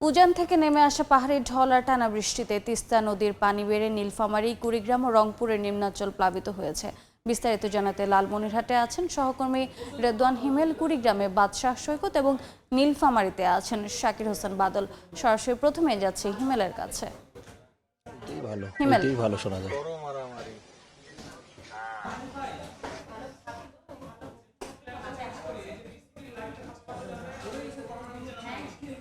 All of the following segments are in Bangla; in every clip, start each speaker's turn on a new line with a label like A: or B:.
A: উজান থেকে নেমে আসা পাহাড়ি ঢল আর টানা বৃষ্টিতে তিস্তা নদীর পানি বেড়ে নীলফামারী, কুড়িগ্রাম ও রংপুরের নিম্নাঞ্চল প্লাবিত হয়েছে। বিস্তারিত জানাতে লালমনিরহাটে আছেন সহকর্মী রেদওয়ান হিমেল, কুড়িগ্রামে বাদশাহ সৈকত এবং নীলফামারীতে আছেন শাকির হোসেন বাদল। সরাসরি প্রথমে যাচ্ছি হিমেলের কাছে। হিমেল,
B: ভালো শোনা যায়।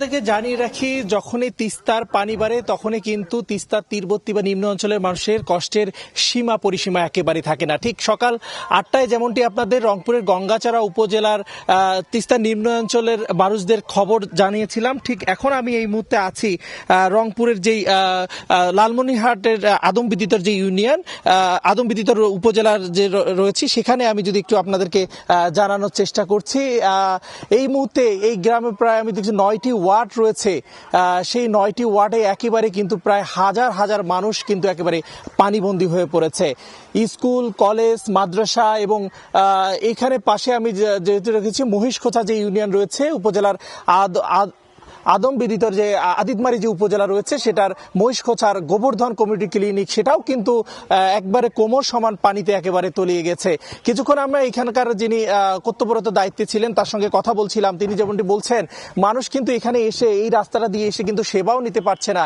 B: থেকে জানিয়ে রাখি, যখনই তিস্তার পানি বাড়ে তখনই কিন্তু তিস্তার তীরবর্তী বা নিম্ন অঞ্চলের মানুষের কষ্টের সীমা পরিসীমা একেবারে থাকে না। ঠিক সকাল 8টায় যেমনটি আপনাদের রংপুরের গঙ্গাচড়া উপজেলার তিস্তার নিম্ন অঞ্চলের মানুষদের খবর জানিয়েছিলাম, ঠিক এখন আমি এই মুহূর্তে আছি রংপুরের যেই লালমনিরহাটের আদমবিদিতর যে ইউনিয়ন, আদমবিদিতর উপজেলার যে রয়েছে সেখানে আমি যদি একটু আপনাদেরকে জানানোর চেষ্টা করছি। এই মুহূর্তে এই গ্রামে প্রায় আমি দেখছি 9টি ওয়ার্ড রয়েছে। সেই 9টি ওয়ার্ডে একেবারে কিন্তু প্রায় হাজার হাজার মানুষ কিন্তু একেবারে পানিবন্দী হয়ে পড়েছে। স্কুল, কলেজ, মাদ্রাসা এবং এখানে পাশে আমি যেহেতু রেখেছি মহিষখোঁচা যে ইউনিয়ন রয়েছে উপজেলার আদমবিদিতর যে আদিতমারি যে উপজেলা রয়েছে সেটার মহিষখোঁচার গোবর্ধন কমিউনিটি ক্লিনিক, সেটাও কিন্তু একবারে কোমর সমান পানিতে একেবারে তলিয়ে গেছে। কিছুক্ষণ আমরা এখানকার যিনি কর্তব্যরত দায়িত্বে ছিলেন তার সঙ্গে কথা বলছিলাম। তিনি যেমনটি বলছেন, মানুষ কিন্তু এখানে এসে এই রাস্তাটা দিয়ে এসে কিন্তু সেবাও নিতে পারছে না।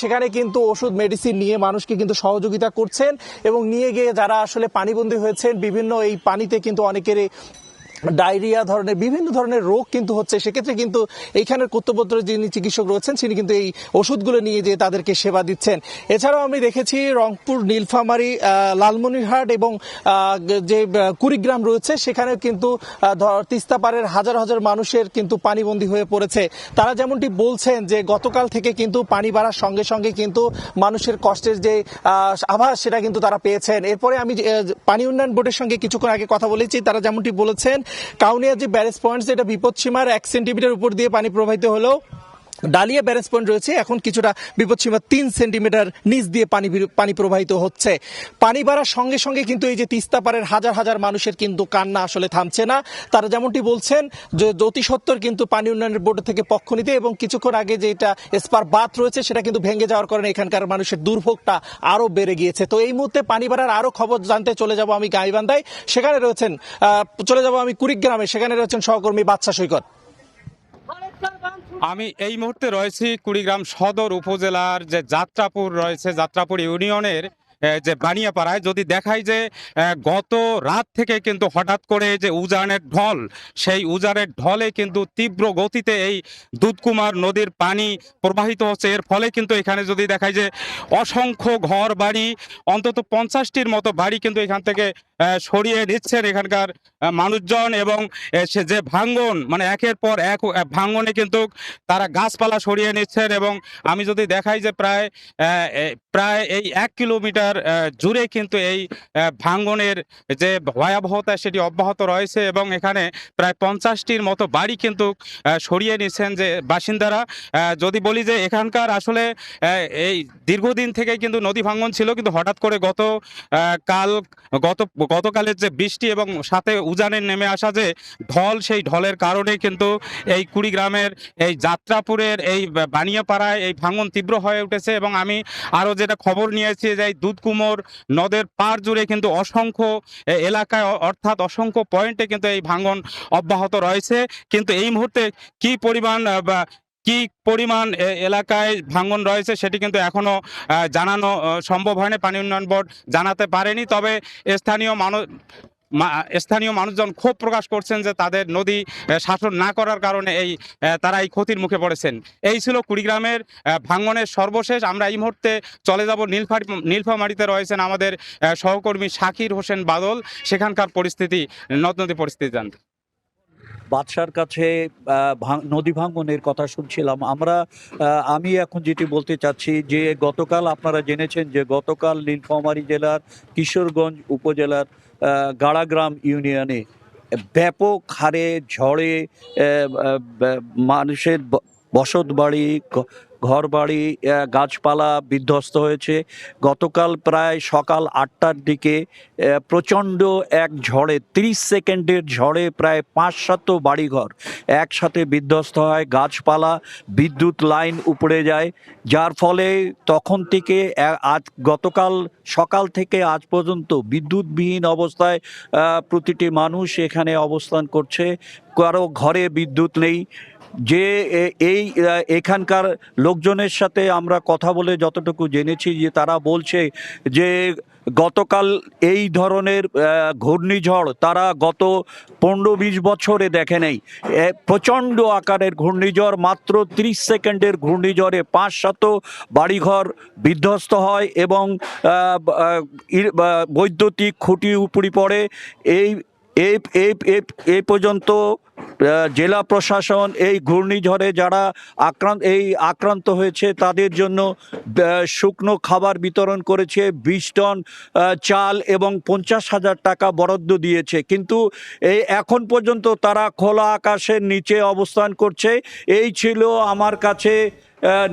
B: সেখানে কিন্তু ওষুধ মেডিসিন নিয়ে মানুষকে কিন্তু সহযোগিতা করছেন এবং নিয়ে গিয়ে যারা আসলে পানিবন্দী হয়েছেন, বিভিন্ন এই পানিতে কিন্তু অনেকেরই ডায়রিয়া ধরনের বিভিন্ন ধরনের রোগ কিন্তু হচ্ছে। সেক্ষেত্রে কিন্তু এইখানের কর্তব্যরত যিনি চিকিৎসক রয়েছেন তিনি কিন্তু এই ওষুধগুলো নিয়ে যেয়ে তাদেরকে সেবা দিচ্ছেন। এছাড়াও আমি দেখেছি রংপুর, নীলফামারী, লালমনিরহাট এবং যে কুড়িগ্রাম রয়েছে সেখানেও কিন্তু তিস্তা পাড়ের হাজার হাজার মানুষের কিন্তু পানিবন্দী হয়ে পড়েছে। তারা যেমনটি বলছেন যে গতকাল থেকে কিন্তু পানি বাড়ার সঙ্গে সঙ্গে কিন্তু মানুষের কষ্টের যে আভাস সেটা কিন্তু তারা পেয়েছেন। এরপরে আমি পানি উন্নয়ন বোর্ডের সঙ্গে কিছুক্ষণ আগে কথা বলেছি। তারা যেমনটি বলেছেন, কাউনিয়া যে ব্যারেজ পয়েন্ট যেটা বিপদসীমার 1 সেন্টিমিটার উপর দিয়ে পানি প্রবাহিত হলো, ডালিয়া ব্যারেজ পয়েন্ট রয়েছে এখন কিছুটা বিপদসীমা 3 সেন্টিমিটার নিচ দিয়ে পানি প্রবাহিত হচ্ছে। পানি বাড়ার সঙ্গে সঙ্গে কিন্তু এই যে তিস্তা পাড়ের হাজার হাজার মানুষের কিন্তু কান্না আসলে থামছে না। তারা যেমনটি বলছেন যে অতি সত্বর কিন্তু পানি উন্নয়নের বোর্ড থেকে পক্ষ নিতে এবং কিছুক্ষণ আগে যেটা স্পার বাঁধ রয়েছে সেটা কিন্তু ভেঙে যাওয়ার কারণে এখানকার মানুষের দুর্ভোগটা আরো বেড়ে গিয়েছে। তো এই মুহূর্তে পানি বাড়ার আরো খবর জানতে চলে যাব আমি গাইবান্ধায়। সেখানে রয়েছেন চলে যাব আমি কুড়িগ্রামে, সেখানে রয়েছেন সহকর্মী বাদশাহ সৈকত।
C: আমি এই মুহূর্তে রয়েছি কুড়িগ্রাম সদর উপজেলার যে যাত্রাপুর রয়েছে, যাত্রাপুর ইউনিয়নের যে বানিয়াপাড়ায়। যদি দেখাই যে গত রাত থেকে কিন্তু হঠাৎ করে যে উজানের ঢল, সেই উজানের ঢলে কিন্তু তীব্র গতিতে এই দুধকুমার নদীর পানি প্রবাহিত হচ্ছে। এর ফলে কিন্তু এখানে যদি দেখাই যে অসংখ্য ঘর বাড়ি, অন্তত 50টির মতো বাড়ি কিন্তু এখান থেকে সরিয়ে নিচ্ছেন এখানকার মানুষজন। এবং সে যে ভাঙ্গন, মানে একের পর এক ভাঙ্গনে কিন্তু তারা গাছপালা সরিয়ে নিচ্ছেন। এবং আমি যদি দেখাই যে প্রায় এই 1 কিলোমিটার জুড়ে কিন্তু এই ভাঙ্গনের যে ভয়াবহতা সেটি অব্যাহত রয়েছে। এবং এখানে প্রায় 50টির মতো বাড়ি কিন্তু সরিয়ে নিচ্ছেন যে বাসিন্দারা। যদি বলি যে এখানকার আসলে এই দীর্ঘদিন থেকে কিন্তু নদী ভাঙ্গন ছিল, কিন্তু হঠাৎ করে গতকালের যে বৃষ্টি এবং সাথে উজানের নেমে আসা যে ঢল, সেই ঢলের কারণে কিন্তু এই কুড়িগ্রামের এই যাত্রাপুরের এই বানিয়াপাড়ায় এই ভাঙ্গন তীব্র হয়ে উঠেছে। এবং আমি আরও যেটা খবর নিয়েছি যে এই দুধকুমোর নদের পাড় জুড়ে কিন্তু অসংখ্য এলাকায় অর্থাৎ অসংখ্য পয়েন্টে কিন্তু এই ভাঙ্গন অব্যাহত রয়েছে। কিন্তু এই মুহূর্তে কি পরিমাণ এলাকায় ভাঙ্গন রয়েছে সেটি কিন্তু এখনো জানানো সম্ভব হয়নি, পানি উন্নয়ন বোর্ড জানাতে পারেনি। তবে স্থানীয় মানুষজন ক্ষোভ প্রকাশ করছেন যে তাদের নদী শাসন না করার কারণে তারা এই ক্ষতির মুখে পড়েছেন। এই ছিল কুড়িগ্রামের ভাঙ্গনের সর্বশেষ। আমরা এই মুহূর্তে চলে যাব নীলফামারীতে রয়েছেন আমাদের সহকর্মী শাকির হোসেন বাদল, সেখানকার পরিস্থিতি, নদী পরিস্থিতি জানতে।
B: বাদশার কাছে নদী ভাঙ্গনের কথা শুনছিলাম আমরা। আমি এখন যেটি বলতে চাচ্ছি যে গতকাল আপনারা জেনেছেন যে গতকাল নীলফামারী জেলার কিশোরগঞ্জ উপজেলার গাড়াগ্রাম ইউনিয়নে ব্যাপক হারে ঝড়ে মানুষের বসত বাড়ি,
D: ঘরবাড়ি, গাছপালা বিধ্বস্ত হয়েছে। গতকাল প্রায় সকাল 8টার দিকে প্রচণ্ড এক ঝড়ে 30 সেকেন্ডের ঝড়ে প্রায় 500 বাড়িঘর একসাথে বিধ্বস্ত হয়, গাছপালা, বিদ্যুৎ লাইন উপড়ে যায়, যার ফলে তখন থেকে আজ গতকাল সকাল থেকে আজ পর্যন্ত বিদ্যুৎবিহীন অবস্থায় প্রতিটি মানুষ এখানে অবস্থান করছে। কারো ঘরে বিদ্যুৎ নেই। যে এখানকার লোকজনের সাথে আমরা কথা বলে যতটুকু জেনেছি যে তারা বলছে যে গতকাল এই ধরনের ঘূর্ণিঝড় তারা গত 15-20 বছরে দেখে নেই। প্রচণ্ড আকারের ঘূর্ণিঝড়, মাত্র 30 সেকেন্ডের ঘূর্ণিঝড়ে 500 বাড়িঘর বিধ্বস্ত হয় এবং বৈদ্যুতিক খুঁটি উপড়ে পড়ে। এই পর্যন্ত জেলা প্রশাসন এই ঘূর্ণিঝড়ে যারা আক্রান্ত হয়েছে তাদের জন্য শুকনো খাবার বিতরণ করেছে, 20 টন চাল এবং 50,000 টাকা বরাদ্দ দিয়েছে। কিন্তু এখন পর্যন্ত তারা খোলা আকাশের নিচে অবস্থান করছে। এই ছিল আমার কাছে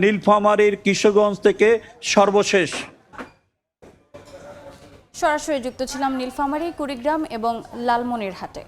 D: নীলফামারীর কিশোরগঞ্জ থেকে সর্বশেষ।
A: সরাসরি যুক্ত ছিলাম নীলফামারী, কুড়িগ্রাম এবং লালমনিরহাটে।